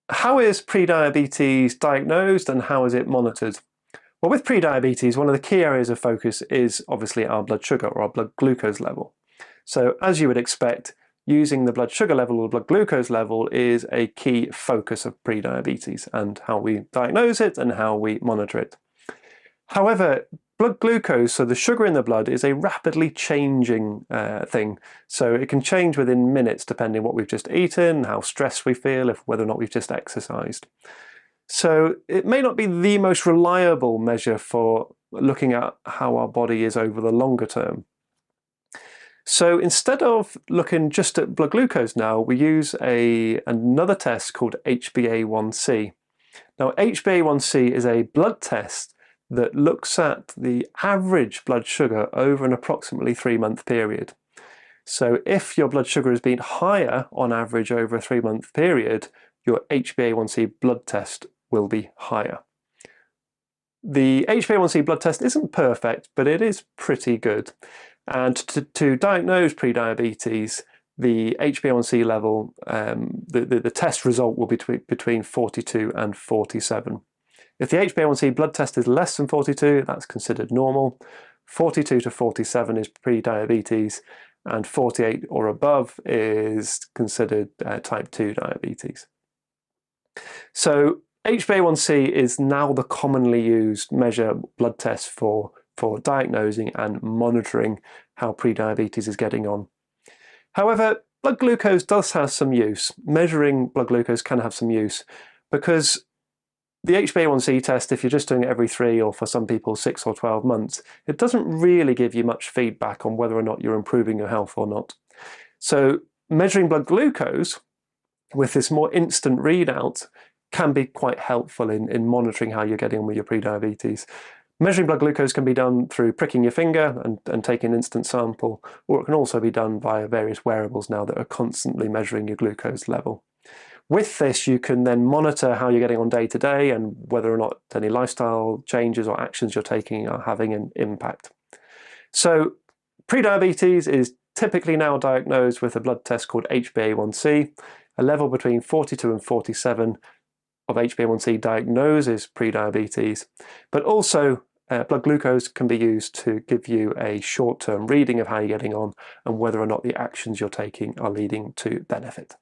How is prediabetes diagnosed and how is it monitored? Well, with prediabetes, one of the key areas of focus is obviously our blood sugar or our blood glucose level. So as you would expect, using the blood sugar level or blood glucose level is a key focus of prediabetes and how we diagnose it and how we monitor it. However, blood glucose, so the sugar in the blood, is a rapidly changing thing. So it can change within minutes depending on what we've just eaten, how stressed we feel, whether or not we've just exercised. So it may not be the most reliable measure for looking at how our body is over the longer term. So instead of looking just at blood glucose now, we use another test called HbA1c. Now, HbA1c is a blood test that looks at the average blood sugar over an approximately 3-month period. So if your blood sugar has been higher on average over a 3-month period, your HbA1c blood test will be higher. The HbA1c blood test isn't perfect, but it is pretty good. And to diagnose prediabetes, the HbA1c level, the test result will be between 42 and 47. If the HbA1c blood test is less than 42, that's considered normal. 42 to 47 is prediabetes, and 48 or above is considered type 2 diabetes. So HbA1c is now the commonly used blood test for diagnosing and monitoring how prediabetes is getting on. However, blood glucose does have some use. Measuring blood glucose can have some use because the HbA1c test, if you're just doing it every 3 or for some people 6 or 12 months, it doesn't really give you much feedback on whether or not you're improving your health or not. So measuring blood glucose with this more instant readout can be quite helpful in monitoring how you're getting on with your prediabetes. Measuring blood glucose can be done through pricking your finger and taking an instant sample, or it can also be done via various wearables now that are constantly measuring your glucose level. With this, you can then monitor how you're getting on day to day and whether or not any lifestyle changes or actions you're taking are having an impact. So prediabetes is typically now diagnosed with a blood test called HbA1c. A level between 42 and 47 of HbA1c diagnoses prediabetes, but also blood glucose can be used to give you a short-term reading of how you're getting on and whether or not the actions you're taking are leading to benefit.